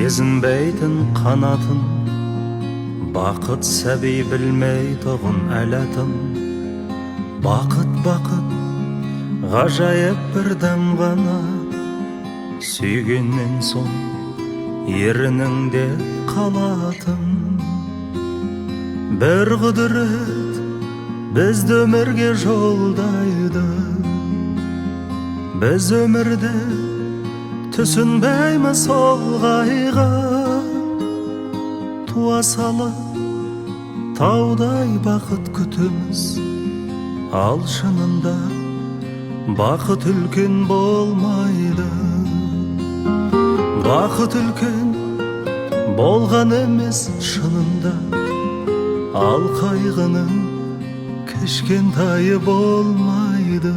сезінбейтін қанатын, бақыт сәби білмей тұғын әләтін. Бақыт, бақыт, ғажайып бір дәм ғана, сүйгеннен соң ерініңде қалатын. Бір құдірет бізді өмірге жолдайды, біз өмірде түсінбейміз ол қайғы. Туа салып таудай бақыт күтіміз, ал шынында бақыт үлкен болмайды. Бақыт үлкен болған емес шынында, ал қайғының кішкентайы болмайды.